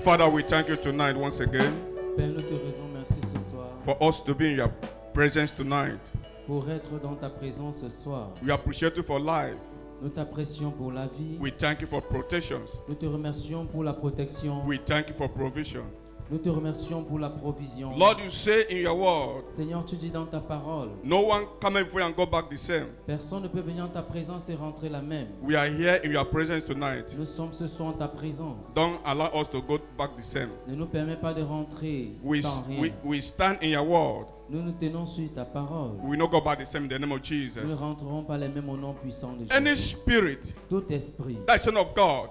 Father, we thank you tonight once again Père, nous te rendons merci ce soir for us to be in your presence tonight. pour être dans ta présence ce soir. We appreciate you for life. Nous t'apprécions pour la vie. We thank you for protections. Nous te remercions pour la protection. We thank you for provision. Nous te remercions pour la provision. Lord, you say in your word, Seigneur, tu dis dans ta parole, no one come before you and go back the same. personne ne peut venir en ta présence et rentrer la même. We are here in your presence tonight. Nous sommes ce soir en ta présence. Don't allow us to go back the same. Ne nous permets pas de rentrer sans rien. We stand in your word. Nous nous tenons sur ta parole. We will not go back the same in the name of Nous ne Jesus. rentrerons pas les mêmes au nom puissant de Any Jésus. spirit, Tout esprit that son of God,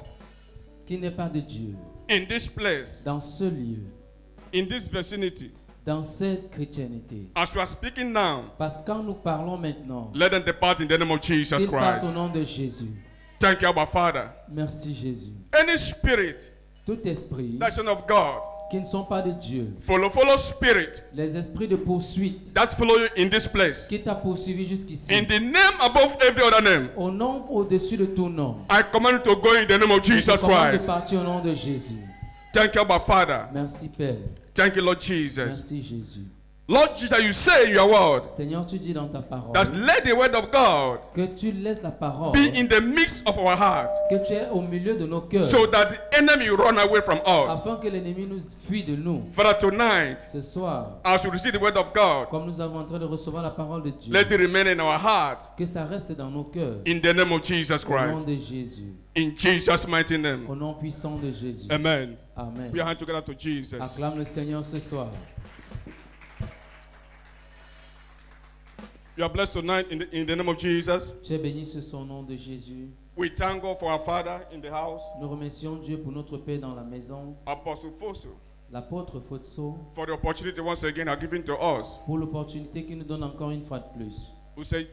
qui n'est pas de Dieu, in this place, dans ce lieu, in this vicinity, dans cette chrétienté. as we are speaking now, Parce que quand nous parlons maintenant, let them depart in the name of Jesus qu'ils partent au Christ. nom de Jésus. Thank you, our Father. Merci Jésus. Any spirit, Tout esprit that son of God, qui ne sont pas de Dieu, follow spirit les esprits de poursuite that follow you in this place. qui t'a poursuivi jusqu'ici, In the name above every other name, au nom au-dessus de tout nom, I command you to go in the name of je te Jesus commande de Christ. partir au nom de Jésus. Thank you, our Father. Merci Père. Thank you, Lord Jesus. Merci Jésus. Lord Jesus, you say in your word Seigneur, tu dis dans ta parole that let the word of God que tu laisses la parole, be in the midst of our heart, que tu es au milieu de nos cœurs, so that the enemy run away from us. afin que l'ennemi nous fuit de nous. Father, tonight, Ce soir, as we receive the word of God, comme nous avons en train de recevoir la parole de Dieu, let it remain in our heart. que ça reste dans nos cœurs. In the name of Jesus Au nom Christ. de Jésus. In Jesus' mighty name. Au nom puissant de Jésus. Amen. Amen. We are hand together to Jesus. Acclame le Seigneur ce soir. You are blessed tonight in the name of Jesus. Tu es béni sur son nom de Jésus. We thank God for our Father in the house, Nous remercions Dieu pour notre Père dans la maison, Apostle Fosu, l'apôtre Fotso, for the opportunity once again are given to us. pour l'opportunité qu'il nous donne encore une fois de plus. We say,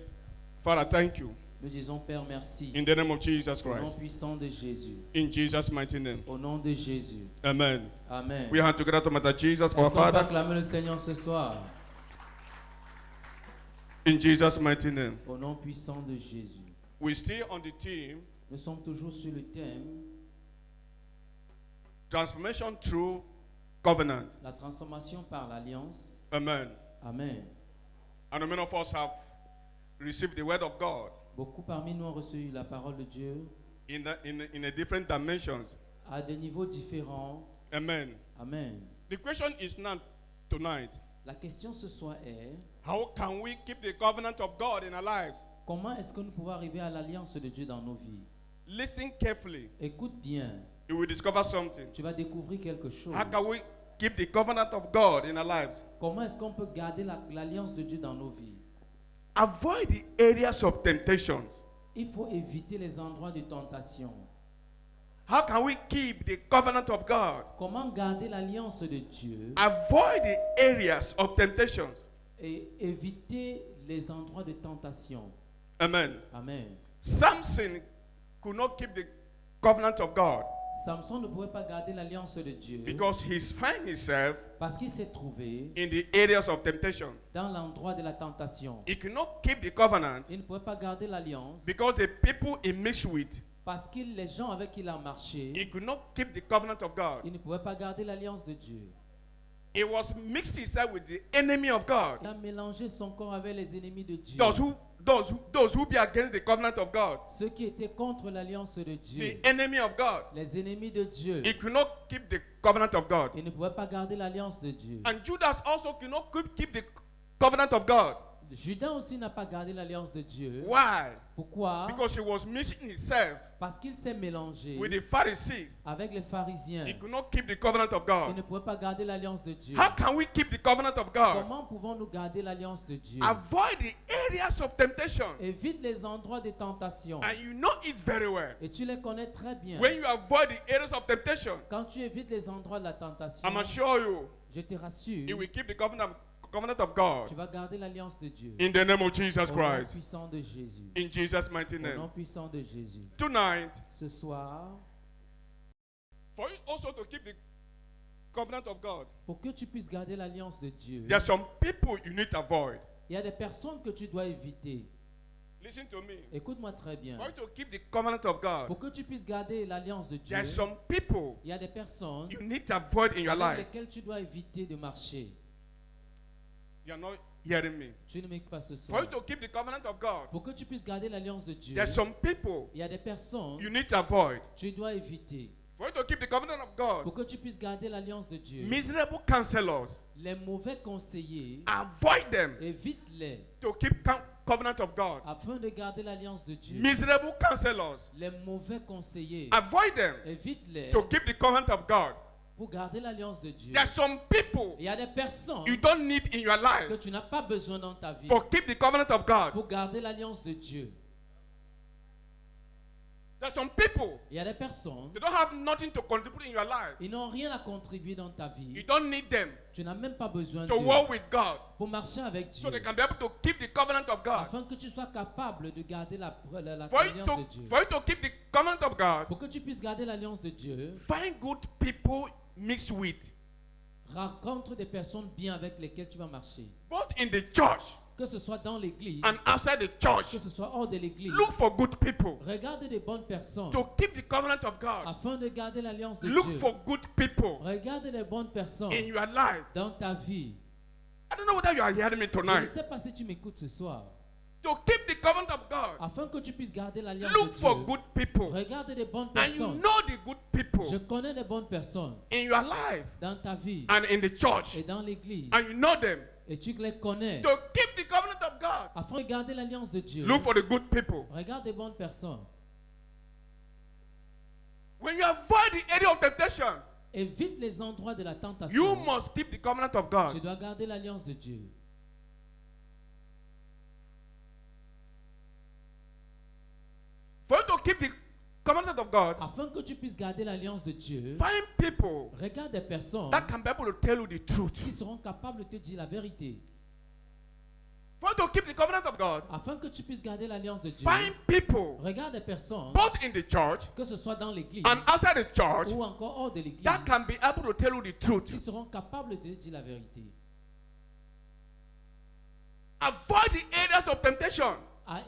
Father, thank you. Nous disons Père merci. In the name of Jesus Au nom Christ. puissant de Jésus. In Jesus' mighty name. Au nom de Jésus. Amen. Amen. We are hand together to Mother Jesus for our Est-ce qu'on peut Father. acclamer le Seigneur ce soir? In Jesus' mighty name. Au nom puissant de Jésus. We're still on the theme, Nous sommes toujours sur le thème transformation through covenant. la transformation par l'alliance. Amen. Amen. And many of us have received the word of God Beaucoup parmi nous ont reçu la parole de Dieu in a different dimensions. à des niveaux différents. Amen. Amen. The question is now tonight, La question ce soir est, how can we keep the covenant of God in our lives? comment est-ce que nous pouvons arriver à l'alliance de Dieu dans nos vies? Listen carefully. Écoute bien, You will discover something. tu vas découvrir quelque chose. How can we keep the covenant of God in our lives? Comment est-ce qu'on peut garder l'alliance de Dieu dans nos vies? Avoid the areas of temptations. Il faut éviter les endroits de tentation. How can we keep the covenant of God? Comment garder l'alliance de Dieu Avoid the areas of temptations. et éviter les endroits de tentation? Amen. Amen. Samson could not keep the covenant of God Samson ne pouvait pas garder l'alliance de Dieu because he found himself parce qu'il s'est trouvé in the areas of temptation. dans l'endroit de la tentation. He could not keep the covenant Il ne pouvait pas garder l'alliance because the people he mixed with, parce que les gens avec qui il a marché, he could not keep the covenant of God. il ne pouvait pas garder l'alliance de Dieu. He was mixed himself with the enemy of God. Il a mélangé son corps avec les ennemis de Dieu. Those who be against the covenant of God, Ceux qui étaient contre l'alliance de Dieu, the enemy of God. les ennemis de Dieu, He could not keep the covenant of God. ils ne pouvaient pas garder l'alliance de Dieu. And Judas also could not keep the covenant of God. Judas aussi n'a pas gardé l'alliance de Dieu. Why? Pourquoi? Because he was mixing himself Parce qu'il s'est mélangé with the Pharisees. avec les pharisiens. He could not keep the covenant of Il ne God. pouvait pas garder l'alliance de Dieu. How can we keep the covenant of God? Comment pouvons-nous garder l'alliance de Dieu? Avoid the areas of temptation. Évite les endroits de tentation. And you know it very well. Et tu les connais très bien. When you avoid the areas of temptation, Quand tu évites les endroits de la tentation, I'm assure you, je te rassure, he will keep the covenant of God. tu vas garder l'alliance de Dieu. In the name of Jesus Au nom Christ. puissant de Jésus. In Jesus' mighty Au nom name. puissant de Jésus. Tonight, Ce soir, for you also to keep the covenant of God, pour que tu puisses garder l'alliance de Dieu, there are some people you need to avoid. il y a des personnes que tu dois éviter. Listen to me. Écoute-moi très bien. For you to keep the covenant of God, Pour que tu puisses garder l'alliance de Dieu, there are some people il y a des personnes you need to avoid in your avec life. lesquelles tu dois éviter de marcher. You are not hearing me. Tu ne m'écoutes pas ce For soir. you to keep the covenant of God, Pour que tu puisses garder l'alliance de Dieu, there are some people il y a des personnes you need to avoid. tu dois éviter. For you to keep the covenant of God, Pour que tu puisses garder l'alliance de Dieu, miserable counselors, les mauvais conseillers, avoid them évite-les to keep covenant of God. afin de garder l'alliance de Dieu. Miserable counselors, Les mauvais conseillers, avoid them évite-les to keep the covenant of God. pour garder l'alliance de Dieu. There are some people Il y a des personnes you don't need in your que life tu n'as pas besoin dans ta vie for keep the covenant of God. pour garder l'alliance de Dieu. There are some people Il y a des personnes, they don't have nothing to contribute in your life. ils n'ont rien à contribuer dans ta You vie. don't need them Tu n'as même pas besoin to d'eux walk with God pour marcher avec so they Dieu, can be able to keep the covenant of God. afin que tu sois capable de garder la For you alliance de Dieu. to keep the covenant of God, Pour que tu puisses garder l'alliance de Dieu, find good people mixed with, rencontre des personnes bien avec lesquelles tu vas marcher. both in the church Que ce soit dans l'église, and outside the que church. ce soit hors de l'église. Look for good people Regarde des bonnes personnes to keep the covenant of God. afin de garder l'alliance de Look Dieu. for good people Regarde les bonnes personnes in your life. dans ta vie. I don't know whether you are hearing me Je ne tonight. sais pas si tu m'écoutes ce soir. To keep the covenant of God, Afin que tu puisses garder l'alliance look de for Dieu. good people. Regarde des bonnes And you personnes. know the good Je people connais des bonnes personnes in your life dans ta vie and in the church. et dans l'église. And you know them. Et tu les connais. To keep the covenant of God, Afin de garder l'alliance de Dieu. look for the good people. Regarde des bonnes personnes. When you avoid the area of temptation, Évite les endroits de la you tentation. must keep the covenant of Tu God. dois garder l'alliance de Dieu. For you to keep the covenant of God, Afin que tu puisses garder l'alliance de Dieu, find people regarde des personnes that can be able to tell you the truth. qui seront capables de te dire la vérité. For you to keep the covenant of God, Afin que tu puisses garder l'alliance de Dieu, find people regarde des personnes, both in the church que ce soit dans l'église and outside the church ou encore hors de l'église, that can be able to tell you the qui truth. seront capables de te dire la vérité. Avoid the areas of temptation.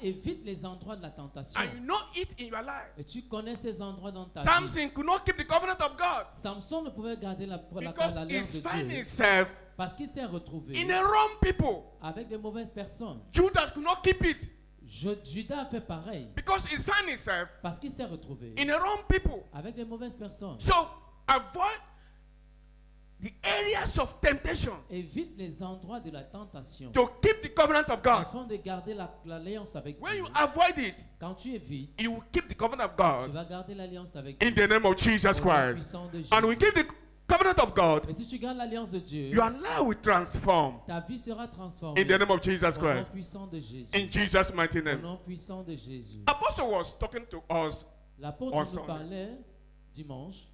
Évite les endroits de la tentation. And you know it in your life. Et tu connais ces endroits dans ta vie. Samson could not keep the covenant of God Samson ne pouvait garder because l'alliance he de found Dieu himself parce qu'il s'est retrouvé in the wrong people. avec de mauvaises personnes. Judas could not keep it Judas a fait pareil because he found himself parce qu'il s'est retrouvé in the wrong people. avec de mauvaises personnes. So avoid the areas of temptation Évite les endroits de la tentation to keep the covenant of God. afin de garder l'alliance avec When Dieu. you avoid it, Quand tu évites, you will keep the covenant of tu God vas garder l'alliance avec in Dieu. the name of Jesus Au nom Christ. puissant de And we Jésus. keep the covenant of God, Et si tu gardes l'alliance de Dieu, your life will transform ta vie sera transformée in the name of Jesus au nom Christ. puissant de Jésus. In Jesus' mighty Au name. nom puissant de Jésus. Apostle was talking to us L'apôtre On nous Sunday. parlait dimanche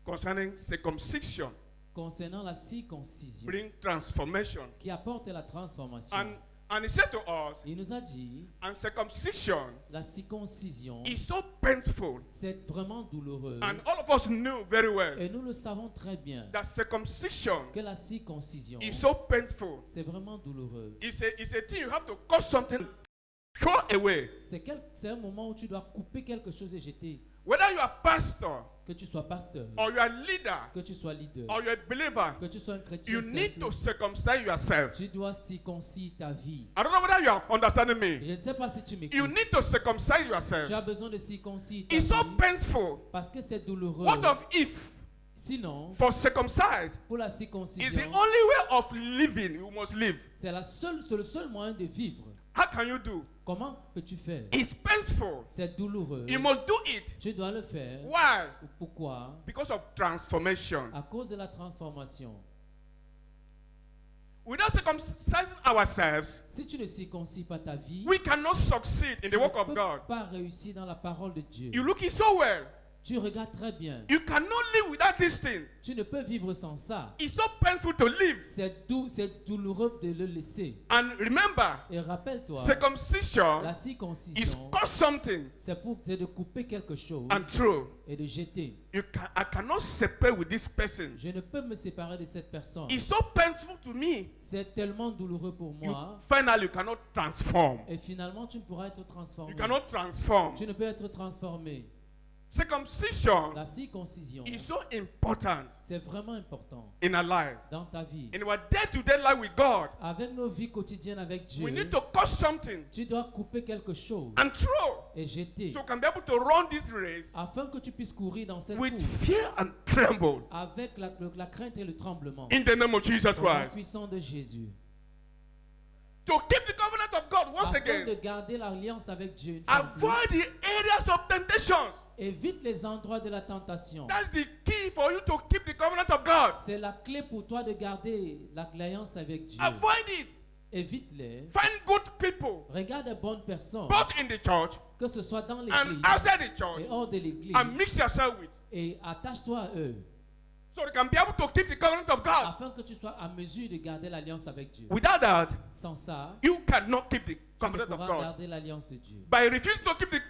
concerning circumcision, concernant la circoncision bring transformation. qui apporte la transformation. And he said to us, Il nous a dit, and circumcision la circoncision, is so painful. c'est vraiment douloureux. And all of us knew very well Et nous le savons très bien that circumcision que la circoncision, is so painful. c'est vraiment douloureux. It's a thing you have to cut something, throw away. C'est un moment où tu dois couper quelque chose et jeter. Whether you are pastor Que tu sois pasteur, or you are leader que tu sois leader, or you are a believer, que tu sois un chrétien you need simple, to circumcise yourself. tu dois circoncire ta vie. I don't know whether you are understanding me. Je ne sais pas si tu m'écoutes. You need to circumcise Tu yourself. as besoin de circoncire ta It's so vie painful. parce que c'est douloureux. What of if Sinon, for circumcise pour la is the circoncision, only way of living you must live? c'est le seul moyen de vivre. How can you do? Comment peux-tu faire? It's painful. C'est douloureux. You must do it. Tu dois le faire. Why? Pourquoi? Because of transformation. À cause de la transformation. Without circumcising ourselves, Si tu ne circoncis pas ta vie, we cannot succeed in tu the work ne of peux God. pas réussir dans la parole de Dieu. You looking so well, Tu regardes très bien. You cannot live without this thing. Tu ne peux vivre sans ça. It's so painful to live. C'est douloureux de le laisser. And remember, Et rappelle-toi, circumcision la is circoncision, cut something c'est de couper quelque chose and throw. et de jeter. I cannot separate with this person. Je ne peux me séparer de cette personne. It's so painful to me. C'est tellement douloureux pour You moi. finally you cannot transform. Et finalement, tu ne pourras être transformé. You cannot transform. Tu ne peux être transformé. Circumcision La circoncision, is so important c'est vraiment important in our life. dans ta vie. In our day-to-day life with God, Avec nos vies quotidiennes avec Dieu, we need to cut something tu dois couper quelque chose and throw et jeter so we can be able to run this race afin que tu puisses courir dans cette with course fear and tremble avec la crainte et le tremblement. in the name of Jesus Au nom Christ. puissant de Jésus. To keep the covenant of God, once Afin again, de garder l'alliance avec Dieu. Une fois de plus, avoid the areas of temptations. évite les endroits de la tentation. That's the key for you to keep the covenant of God. C'est la clé pour toi de garder l'alliance avec Dieu. Avoid it. Évite-les. Find good people, Regarde de bonnes personnes, both in the church que ce soit dans and l'église outside the church, et hors de l'église, and mix yourself with, et attache-toi à eux, so you can be able to keep the covenant of God. afin que tu sois à mesure de garder l'alliance avec Dieu. Without that, Sans ça, you cannot keep the tu ne covenant of pourras God. garder l'alliance de Dieu. By refusing to keep the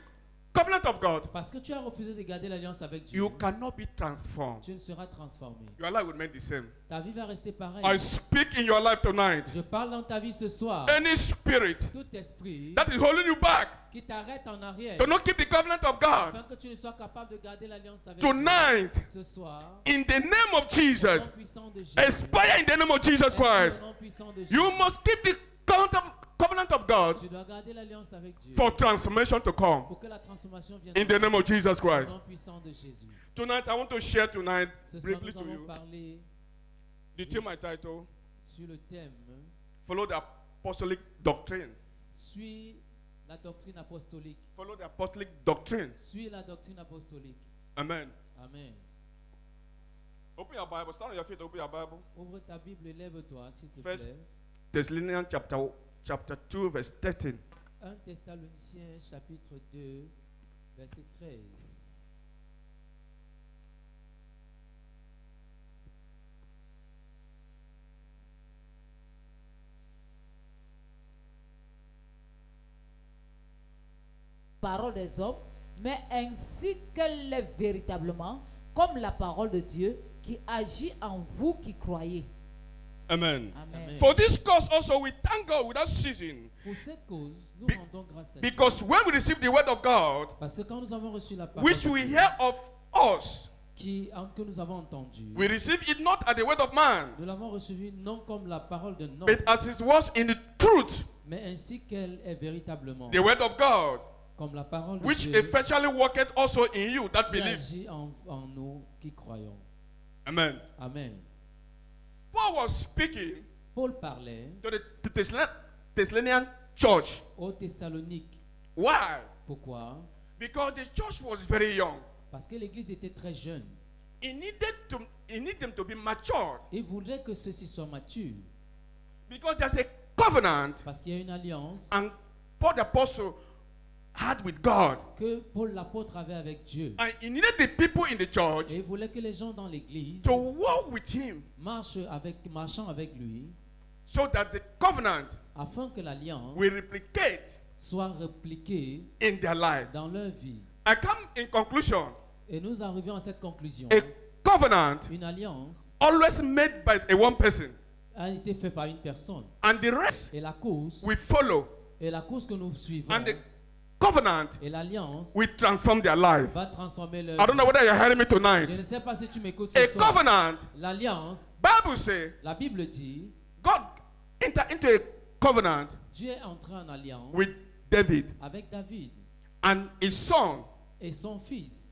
covenant of God, Parce que tu as refusé de garder l'alliance avec Dieu, you cannot be transformed. tu ne seras transformé. Your life will remain the same. Ta vie va rester pareille. I speak in your life tonight. Je parle dans ta vie ce soir. Any spirit Tout esprit that is holding you back qui t'arrête en arrière, to not keep the covenant of God, afin que tu ne sois capable de garder l'alliance avec Dieu. tonight, Ce soir, in the name of au Jesus, nom puissant de Jésus, expire in the name of Jesus Esprit Christ. au nom puissant de Jésus, You must keep the covenant of God tu dois garder l'alliance avec Dieu for transformation to come. pour que la transformation vienne In the name of Jesus au Christ. nom puissant de Jésus. Tonight, I want to share tonight Ce soir, briefly nous to allons you parler the theme I title, sur le thème Follow the Apostolic Doctrine. Suis la doctrine apostolique. Follow the Apostolic Doctrine. Suis la doctrine apostolique. Amen. Amen. Open your Bible. Stand on your feet. Open your Bible. Ouvre ta Bible et lève-toi, s'il te First plaît. Thessalonians chapter 2, verse 13. 1 Thessaloniciens chapitre 2, verset 13. Parole des hommes, mais ainsi qu'elle est véritablement, comme la parole de Dieu qui agit en vous qui croyez. Amen. Amen. Amen. For this cause also we thank God without ceasing, Pour cette cause, nous Be- rendons grâce à Dieu. because when we receive the word of God, Parce que quand nous avons reçu la parole which de we Dieu, hear of us, que nous avons entendue, we receive it not as the word of man, nous l'avons reçue non comme la parole de homme, but as it was in the truth, mais ainsi qu'elle est véritablement, the word of God, comme la parole de which Dieu effectually worketh also in you that qui believe. agit en nous qui croyons. Amen. Amen. Paul was speaking Paul parlait to the Thessalonian church. aux Thessaloniques. Why? Pourquoi? Because the church was very young. Parce que l'église était très jeune. He needed them to be mature, Il voulait que ceux-ci soient matures. because there's a covenant Parce qu'il y a une alliance and Paul the apostle had with God. que Paul l'apôtre avait avec Dieu. And he needed the people in the church Et il voulait que les gens dans l'église to walk with him marchant avec lui, so that the covenant afin que l'alliance will replicate soit répliquée in their lives. dans leur vie. I come in conclusion. Et nous arrivons à cette conclusion. A covenant Une alliance always made by a one person, a été faite par une personne. and the rest Et la course, we follow, et la course que nous suivons, and the covenant et l'alliance will transform their life. va transformer leur I don't know vie. whether you're hearing me Je tonight. ne sais pas si tu m'écoutes A ce soir. covenant, L'alliance, Bible say, la Bible dit, God entered into a covenant Dieu est entré en alliance with David avec David and his son et son fils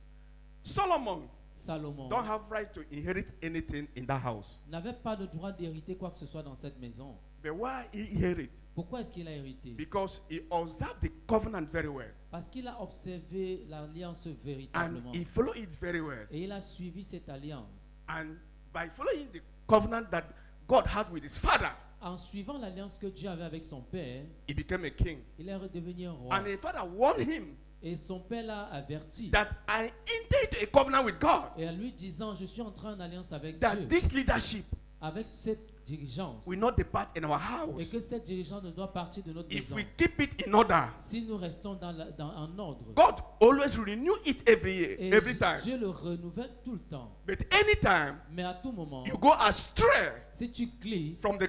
Solomon. Salomon Don't have right to inherit anything in that house. n'avait pas le droit d'hériter quoi que ce soit dans cette maison. But why he inherit? Pourquoi est-ce qu'il a hérité? Because he observed the covenant very well, Parce qu'il a observé l'alliance and véritablement. he followed it very well. Et il a suivi cette alliance. And by following the covenant that God had with his father, En suivant l'alliance que Dieu avait avec son père, he became a king. il est redevenu un roi. And his father warned him Et son père l'a averti that I enter into a covenant with God Et en lui disant, je suis entré en alliance avec that Dieu, this leadership avec cette dirigeance, will not depart in our et house que cette dirigeance ne doit partir de notre if maison. we keep it in order. Si nous restons en ordre, God always renew it every year, et every time. Dieu le renouvelle tout le temps. But anytime Mais à tout moment, you go astray si tu glisses from the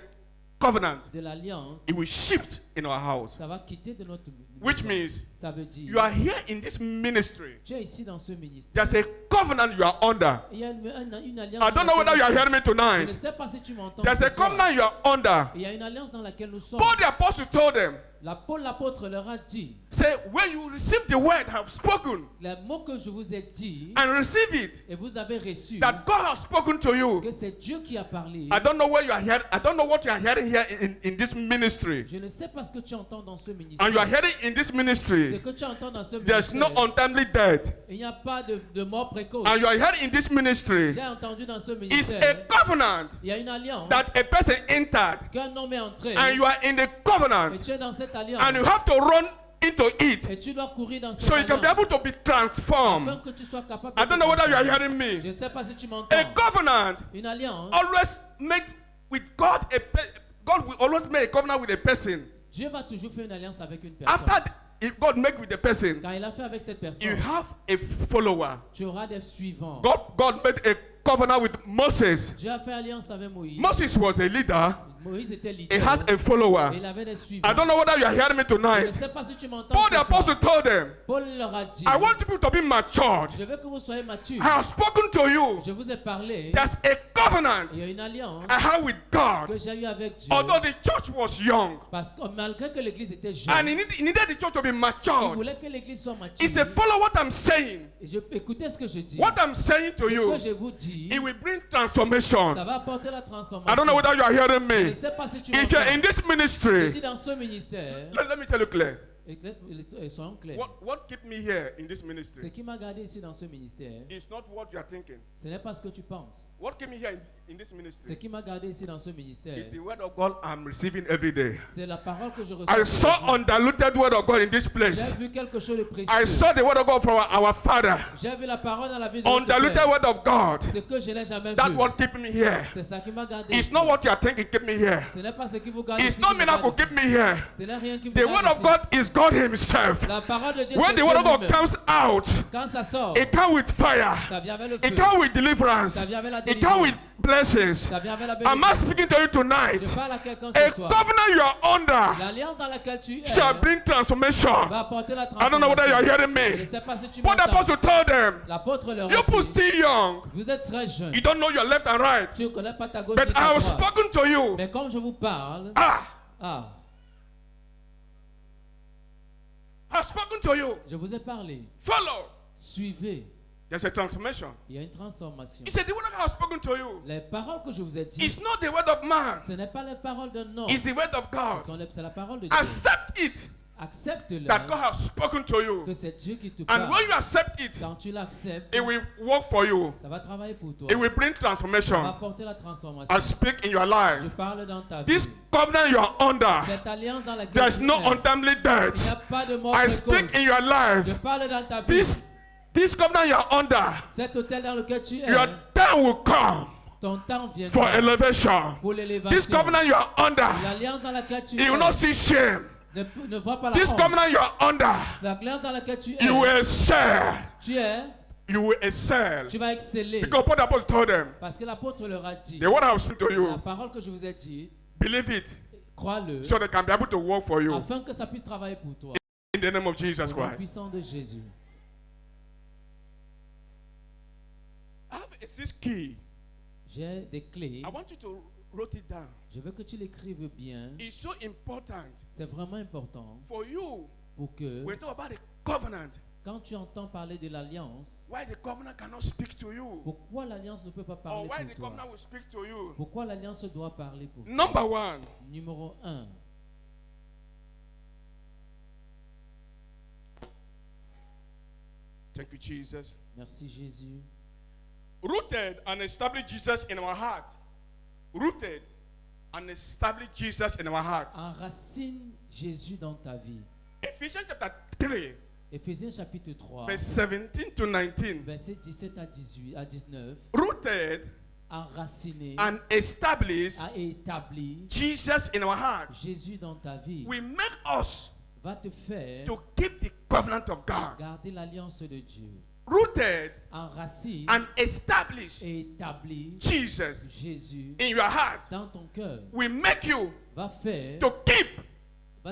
covenant, de l'alliance, it will shift in our house. ça va quitter de notre Which maison. means Ça veut dire, you are here in this ministry. tu es ici dans ce ministère. There's a covenant you are under. Il y a une alliance. I don't know whether you are hearing me Je ne tonight. sais pas si tu m'entends. There's ce a soir. covenant you are under. Il y a une alliance dans laquelle nous sommes. Paul the apostle told them, Paul l'apôtre leur a dit, say, when you receive the word I have spoken les mots que je vous ai dit, and receive it, et vous avez reçu, that God has spoken to you. que c'est Dieu qui a parlé. I don't know where you are hearing. I don't know what you are hearing here in this ministry. Je ne sais pas ce que tu entends dans ce ministère. And you are hearing in this Ce ministry, que tu entends dans ce there's no ministère, untimely death. il n'y a pas de mort précoce. And you are hearing in this ministry, J'ai entendu dans ce it's a ministère, covenant il y a une alliance that a person entered, qu'un homme est entré, and you are in the covenant, et tu es dans cette alliance, and you have to run into it et tu dois courir dans cette so you can be alliance, able to be transformed. afin que tu sois capable I de don't know whether you are transformer. hearing Je me. ne sais pas si tu A m'entends. covenant Une alliance, always make with God. God will always make a covenant with a person. Dieu va toujours faire une alliance avec une personne. After if God make with the person, Quand il a fait avec cette you personne, have a follower. tu auras des suivants. God made a covenant with Moses. Dieu a fait alliance avec Moïse. Moses was a leader. Moïse était He leader. has a follower. Et il avait des suivants. I don't know whether you are hearing me Je ne tonight. sais pas si tu m'entends. Paul ce the soir. apostle told them, Paul leur a dit, I want people to be matured. je veux que vous soyez matures. I have spoken to you. Je vous ai parlé. There's a covenant Il y a une alliance I have with que God. j'ai eue avec Dieu. Although the church was young, Parce que malgré que l'église était jeune, and he needed the church to be il matured. voulait que l'église soit mature. He said, follow what I'm saying. Et écoutez ce que je dis. What I'm saying to Ce you, que je vous dis, it will bring transformation. ça va apporter la transformation. I don't know whether you are hearing Je ne me. sais pas si tu If you're in m'entends. this Je ministry, dis dans ce ministère, let me tell you clear. et soyons clairs. What kept me here in this Ce ministry qui m'a gardé ici dans ce ministère, is not what you are thinking. ce n'est pas ce que tu penses. What kept me here in this Ce ministry qui m'a gardé ici dans ce ministère, is the word of God I'm receiving every day. c'est la parole que je reçois. I tous les saw jours. undiluted word of God in this place. J'ai vu quelque chose de précieux. I saw the word of God from our Father. J'ai vu la parole dans la vie de notre Undiluted Père. word of God. Ce que je n'ai jamais That's vu. what kept me here. C'est ça qui m'a gardé. It's ici. not what you are thinking kept me here. Ce n'est pas ce qui vous garde. It's ici not qui me miracle garde kept ici. me here. Ce n'est rien qui me The word garde of ici. God is God Himself. La parole de Dieu, When c'est the Dieu word of God lui-même. comes out, Quand ça sort, it comes with fire. ça vient avec le feu. It comes with deliverance. Ça vient avec la It comes with délivrance. blessings. Ça vient avec la Am I bénédiction. speaking to you tonight? Je parle à quelqu'un A ce soir. covenant you are under L'alliance dans laquelle tu es shall bring transformation. va apporter la I don't know whether you are transformation. hearing Je ne me. sais pas si tu But the m'entends. apostle told them, L'apôtre leur you a people dit, still young. vous êtes très jeunes. You don't know your left and right. Tu ne connais pas ta gauche But ni I ta have droite. spoken to you. Mais comme je vous parle, Ah, I have spoken to you. je vous ai parlé. Follow. Suivez. There's a transformation. Il y a une transformation. He said, the word I have spoken to you. Les paroles que je vous ai dites, It's not the word of man. ce n'est pas les paroles d'un homme. It's the word of God. C'est la parole de Dieu. Accept it Accepte-le that God has spoken to que you. c'est Dieu qui te And parle. when you accept it, Quand tu l'acceptes, it will work for you. ça va travailler pour toi. It will bring Ça va transformation. apporter la transformation. I speak in your Je life. parle dans ta vie. This covenant you are under, Cette alliance dans laquelle there's tu no es, untimely il n'y a death. pas de mort I précoce. speak in your life. Je parle dans ta vie. This covenant you are under, Cet hôtel dans lequel tu es, your time will come ton temps for viendra elevation. pour This l'élévation. covenant you are under, L'alliance dans laquelle tu you will not es, see shame. ne vois pas la This honte. covenant you are under, L'alliance dans laquelle tu es, you will excel. tu es, You will excel. tu vas exceller. Because Paul the apostle told them, Parce que l'apôtre leur a dit, the word I have spoken to la you, parole que je vous ai dit, believe it, crois-le, so they can be able to work for you. afin que ça puisse travailler pour toi. In the name of Jesus Au nom Christ. puissant de Jésus. I have a sixth key. J'ai des clés. I want you to write it down. Je veux que tu l'écrives bien. It's so important C'est vraiment important for you pour que, when you talk about the covenant. quand tu entends parler de l'alliance, Why the covenant cannot speak to you, pourquoi l'alliance ne peut pas or parler why the pour covenant toi? will speak to you. Pourquoi l'alliance doit parler pour toi? Number one, Numéro 1. thank you, Jesus. Merci Jésus. Rooted and established Jesus in our heart. Rooted and established Jesus in our heart. Enracine Jésus dans ta vie. Ephesians chapter 3, Éphésiens chapitre 3, verse 17 to 19. versets 17 à 18 à 19, Rooted enraciné, and established a établi Jesus in our heart. Jésus dans ta vie, We make us va te faire to keep the covenant of God. garder l'alliance de Dieu. Rooted Enraciné and established et établi Jesus Jésus in your heart. dans ton cœur, We make you va to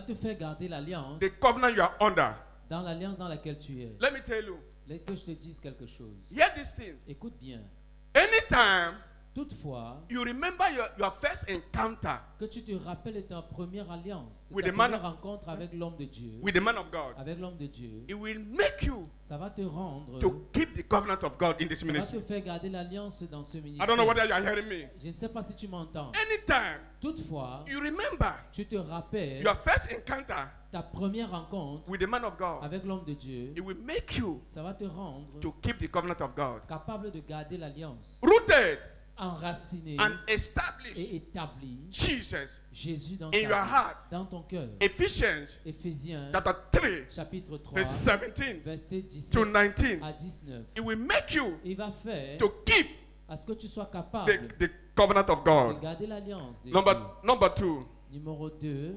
te faire garder l'alliance the covenant you are under. dans l'alliance dans laquelle tu es. Let me tell you. Que je te dise quelque chose. Hear this thing. Écoute bien. Anytime Toutefois, you remember your first encounter que tu te rappelles de ta première alliance, de With ta the man première rencontre avec l'homme de Dieu, with the man of God, avec l'homme de Dieu, it will make you ça va te rendre, to keep the covenant of God in this ça va ministry. te faire garder l'alliance dans ce I ministère. don't know whether you are hearing me. Je ne sais pas si tu m'entends. Anytime Toutefois, you remember tu te rappelles your first encounter ta première rencontre with the man of God, avec l'homme de Dieu, it will make you ça va te rendre to keep the covenant of God. capable de garder l'alliance, Rooted enraciné and established et établi Jesus Jésus dans, in ta your vie, heart. dans ton cœur. Ephesians Éphésiens chapter 3, chapitre 3, verse 17 verset to 17 19. à 19. It will make you Il va faire to keep à ce que tu sois capable the covenant of de God. garder l'alliance de Dieu. Number 2. Numéro 2,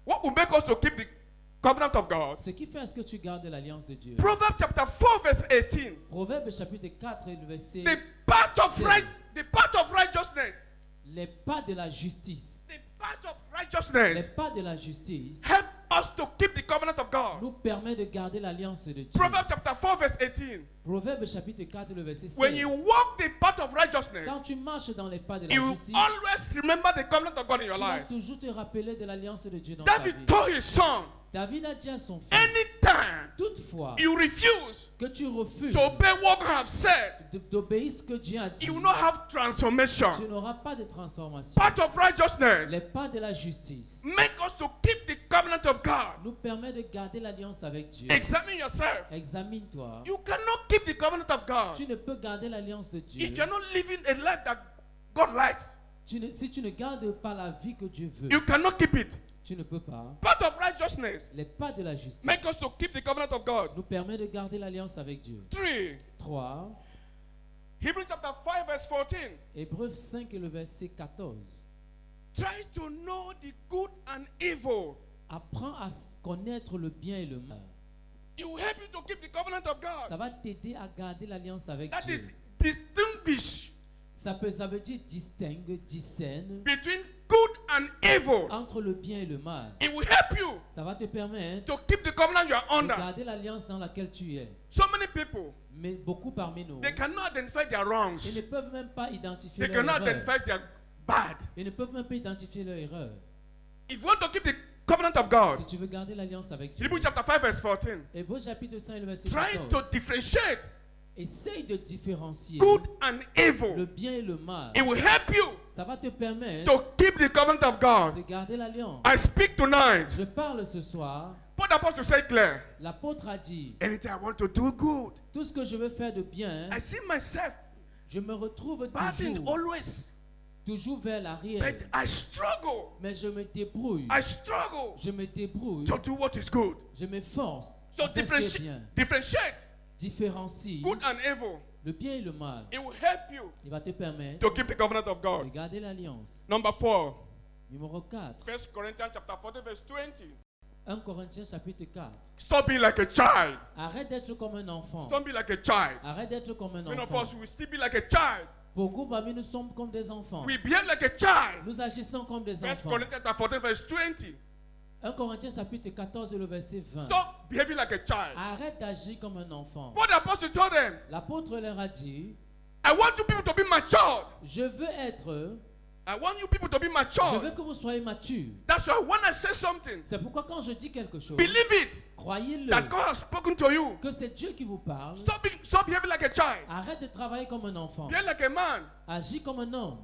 What will make us to keep the covenant of God? ce qui fait à ce que tu gardes l'alliance de Dieu. Proverbs chapter 4, verse 18. Proverbe chapitre 4 et le verset The path of righteousness. les pas de la justice. The path of Les righteousness pas de la justice help us to keep the covenant of God. nous permet de garder l'alliance de Dieu. Proverbs chapter 4, verse 18. Proverbe chapitre 4 le verset 16. When you walk the path of righteousness, Quand tu marches dans les pas de la you will justice, always remember the covenant of God in your tu vas life. toujours te rappeler de l'alliance de Dieu dans ta vie. David told his son, David a dit à son fils, anytime toutefois you refuse que tu refuses to obey what God has said, d'obéir ce que Dieu a dit, you will not have tu transformation. n'auras pas de transformation. Path of righteousness Les pas de la justice make us to keep the covenant of God. nous permet de garder l'alliance avec Dieu. Examine yourself. Examine-toi. You cannot keep the covenant of God Tu ne peux garder l'alliance de Dieu if you're not living a life that God likes. si tu ne gardes pas la vie que Dieu veut. You cannot keep it. Tu ne peux pas. Path of righteousness Les pas de la justice make us to keep the covenant of God. nous permet de garder l'alliance avec Dieu. 3. 3. Hebrews chapter 5, verse 14. Hébreux 5 et le verset 14. Try to know the good and evil. Apprends à connaître le bien et le mal. It will help you to keep the covenant of Ça God. va t'aider à garder l'alliance avec That Dieu. is distinguish Ça veut dire distingue, discerne between good and evil. entre le bien et le mal. It will help you Ça va te permettre to keep the covenant you are de under. garder l'alliance dans laquelle tu es. So many people, Mais beaucoup parmi nous, they cannot identify their ils wrongs. ne peuvent même pas identifier They leur cannot erreur. identify their bad. Ils ne peuvent même pas identifier leur erreur. If you want to keep the covenant of Si God, tu veux garder l'alliance avec Dieu. Hebrews chapter 5, verse 14. Hébreux chapitre 5 le verset Try 14. to differentiate Essaye de différencier good and le evil. bien et le mal. It will help you Ça va te permettre to keep the covenant of de God. garder l'alliance. I speak tonight. Je parle ce soir. Put the apostle say clear. L'apôtre a dit, Anything I want to do good, tout ce que je veux faire de bien, I see myself je me retrouve batting always. toujours vers l'arrière. But I struggle. Mais je me débrouille. I struggle Je me débrouille. to do what is good. Je m'efforce. So à faire ce qui est bien. differentiate Différencie good and evil. le bien et le mal. It will help you Il va te permettre to keep the covenant of de God. garder l'alliance. Number 4. Numéro 4. 1 Corinthians chapter 40, verse 20. 1 Corinthiens chapitre 4. Stop being like a child. Arrête d'être comme un enfant. Don't be like a child. Arrête d'être comme un Many of enfant. us will still be like a child. Beaucoup parmi nous sommes comme des enfants. We behave like a child. Nous agissons comme des 1 enfants. Corinthians chapter 40, verse 20. 1 Corinthiens chapitre 14 et le verset 20. Stop behaving like a child. Arrête d'agir comme un enfant. What the apostle told them, L'apôtre leur a dit, I want you people to be matured. je veux être, I want you people to be je veux matured. que vous soyez matures. That's why when I say something, C'est pourquoi quand je dis quelque chose, believe it croyez-le, that God has spoken to you. que c'est Dieu qui vous parle. Stop behaving like a child. Arrête de travailler comme un enfant. Behave like a man. Agis comme un homme.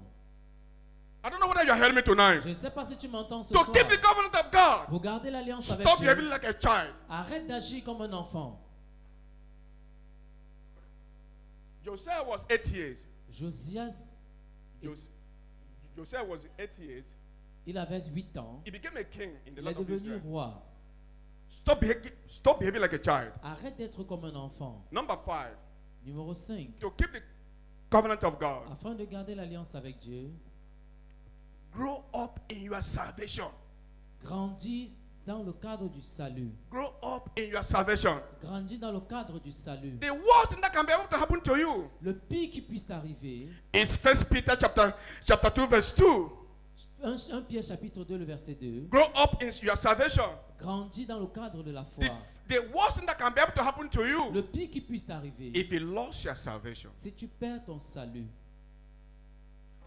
I don't know whether you're hearing me tonight. Je ne sais pas si tu m'entends ce To soir. keep the covenant of God, Vous gardez l'alliance avec stop Dieu. behaving like a child. Arrête d'agir comme un enfant. Josiah was 8 years. Josias, Josiah was 8 years. il avait 8 ans. He became a king in the Il est land of devenu Israel. roi. Stop behaving like a child. Arrête d'être comme un enfant. Number 5, Numéro 5. to keep the covenant of God, Afin de garder l'alliance avec Dieu, grow up in your salvation. grandis dans le cadre du salut. Grow up in your salvation. Grandis dans le cadre du salut. The worst thing that can be able to happen to you Le pire qui puisse t'arriver, is 1 Peter chapter 2 verse 2. 1 Pierre chapitre 2, le verset 2. Grow up in your salvation. Grandis dans le cadre de la foi. The worst thing that can be able to happen to you Le pire qui puisse t'arriver, if you lost your salvation. si tu perds ton salut.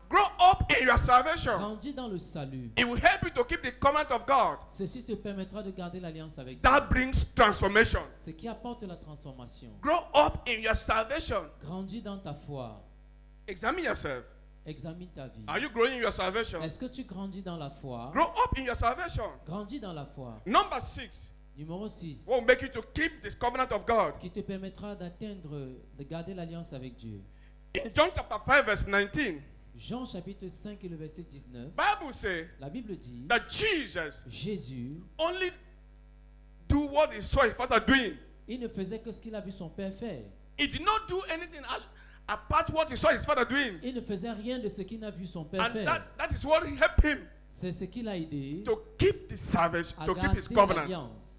Grow up in your salvation. Grandis dans le salut. It will help you to keep the command of God. Ceci te permettra de garder l'alliance avec Dieu. That brings transformation. Ce qui apporte la transformation. Grow up in your salvation. Grandis dans ta foi. Examine yourself. Examine ta vie. Are you growing in your salvation? Est-ce que tu grandis dans la foi? Grow up in your salvation. Grandis dans la foi. Number 6 Numéro 6. will make you to keep this covenant of God. Qui te permettra d'atteindre, de garder l'alliance avec Dieu. In John chapter 5 verse 19, Jean chapitre 5 et le verset 19. Bible says La Bible dit, that Jesus Jésus, only do what he saw his father doing. il ne faisait que ce qu'il a vu son père faire. He did not do anything apart what he saw his father doing. Il ne faisait rien de ce qu'il a vu son père And faire. that is what helped him C'est ce qui l'a aidé to keep the salvation, à to keep his garder covenant. l'alliance.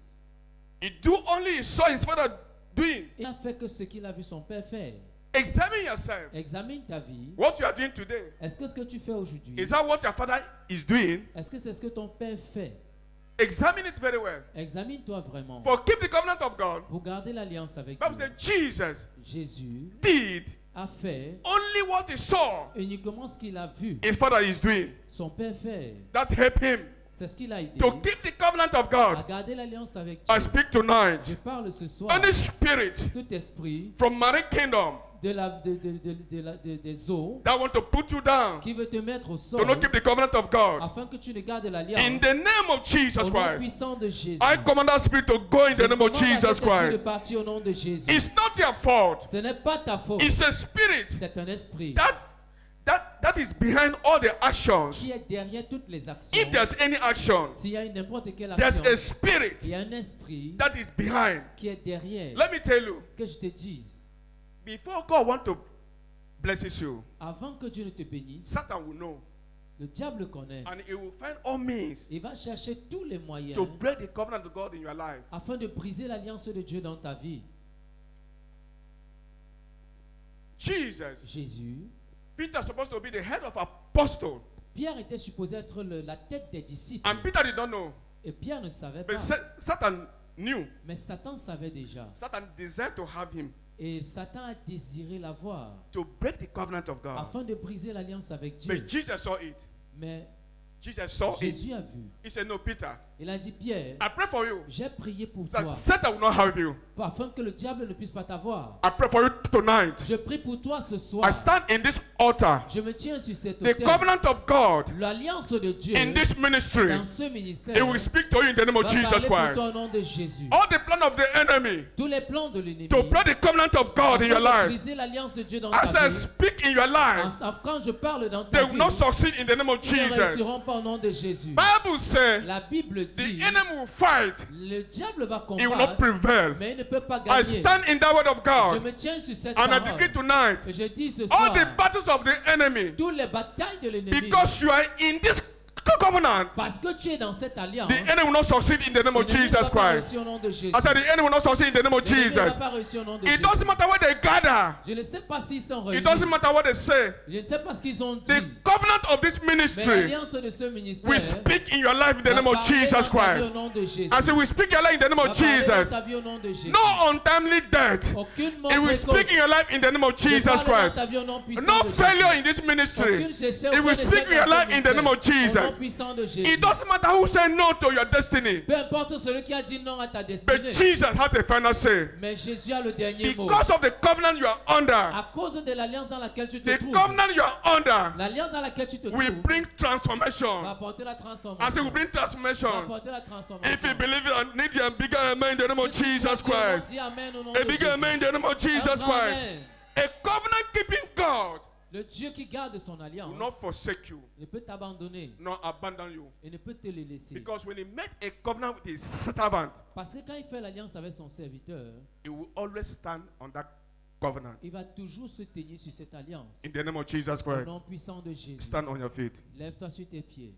He do only he saw his father doing. Il n'a fait que ce qu'il a vu son père faire. Examine yourself. Examine ta vie. What you are doing today. Est-ce que ce que tu fais aujourd'hui, Is that what your father is doing? est-ce que c'est ce que ton père fait? Examine it very well. Examine-toi vraiment. For keep the covenant of God, Pour garder l'alliance avec Bible Dieu. says Jesus Jésus did a fait only what he saw uniquement ce qu'il a vu his father is doing. son père faire. That helped him C'est ce qui l'a aidé to keep the covenant of à God. garder l'alliance avec I Dieu. speak tonight. Je parle ce soir. Any spirit Tout esprit from marine kingdom des eaux that want to put you down qui veut te mettre au to sol not keep the covenant of God. afin que tu ne gardes In l'alliance the name of au Jesus nom Christ, puissant de Jésus. I command that spirit to go in the Je name of commande à Jesus cet esprit de Christ. partir au nom de Jésus. It's not your fault. Ce n'est pas ta faute. It's a spirit C'est un esprit that is behind all the actions. qui est derrière toutes les actions. If there's any action, S'il y a n'importe quelle there's action, a spirit il y a un esprit that is behind. qui est derrière. Let me tell you, Que je te dise, before God want to bless you, avant que Dieu ne te bénisse, Satan will know, le diable connaît. and he will find all means Il va chercher tous les moyens to break the covenant of God in your life. afin de briser l'alliance de Dieu dans ta vie. Jesus, Jésus, Peter is supposed to be the head of apostle, Pierre était supposé être la tête des disciples. and Peter did not know, Et Pierre ne savait pas. but Satan knew. Mais Satan savait déjà. Satan desired to have him Et Satan a désiré l'avoir to break the covenant of God. afin de briser l'alliance avec Dieu. But Jesus saw it. Mais Jesus saw it. Jésus a vu. He said, "No, Peter, Il a dit, Pierre, I pray for you j'ai prié pour that toi Satan will not have you. afin que le diable ne puisse pas t'avoir. I pray for you tonight. Je prie pour toi ce soir. I stand in this altar, Je me tiens sur cette the autel. covenant of God L'alliance de Dieu in this ministry. dans ce ministère It will speak to you in the name of va Jesus parler pour Christ. toi au nom de Jésus. All the plan of the enemy Tous les plans de l'ennemi to break the covenant of God in your afin de life, briser l'alliance de Dieu dans as ta I vie. speak in your life, Quand je parle dans they ta will vie, not succeed in the name of ils ne Jesus. réussiront pas au nom de Jésus. Bible says La Bible the dit, enemy will fight, le diable va he will not combattre, prevail. mais il ne peut pas I gagner. stand in that word of Je God, me tiens sur cette and I parole. decree tonight, Et je dis ce all soir, the battles of the enemy, toutes les batailles de l'ennemi, because you are in this covenant, parce que tu es dans cette alliance, the enemy will not succeed in the name of l'ennemi ne va Jesus pas Christ. réussir au nom de Jésus. I said the enemy will not succeed in the name of L'ennemi ne va Jesus. pas réussir au nom de It Jésus. doesn't matter where they gather. Je ne sais pas s'ils sont It réunis. doesn't matter what they say. Je ne sais pas ce qu'ils ont dit. The covenant of this Mais ministry, l'alliance de ce ministère we speak in your life in the name va of parler Jesus dans ta vie Christ. au nom de Jésus. I say we speak your life in the name Va of parler dans Jesus. ta vie au nom de Jésus. No untimely death. Aucune mort It will précoce. speak in your life in the name of Je Jesus parle dans Christ. ta vie au nom puissant No de failure Jésus. in this ministry. Aucune échec, It will aucun speak échec in your dans ce life in the name of ministère. Jesus. Au nom puissant de Jésus. It doesn't matter who say no to your destiny. Peu importe celui qui a dit non à ta But destinée. Jesus has a final say. Mais Jésus a le dernier mot. Because of the covenant you are under, À cause de l'alliance dans laquelle tu te the trouves. covenant you are under L'alliance dans laquelle tu te will trouves bring va transformation. apporter la I say transformation. will bring Va transformation. apporter la transformation. If you believe it, I need a bigger amen in the name of Si tu crois Jesus Dieu, Christ. dis amen au nom A de bigger Jésus. amen in the name of Un Jesus grand Christ. amen. A covenant keeping God Le Dieu qui garde son will alliance not forsake you, ne peut t'abandonner nor abandon you. et ne peut te le laisser. Because when he made a covenant with his servant, Parce que quand il fait l'alliance avec son serviteur, he will always stand on that covenant. il va toujours se tenir sur cette alliance. In the name of Jesus Au Christ, nom puissant de Jésus, stand on your feet. lève-toi sur tes pieds.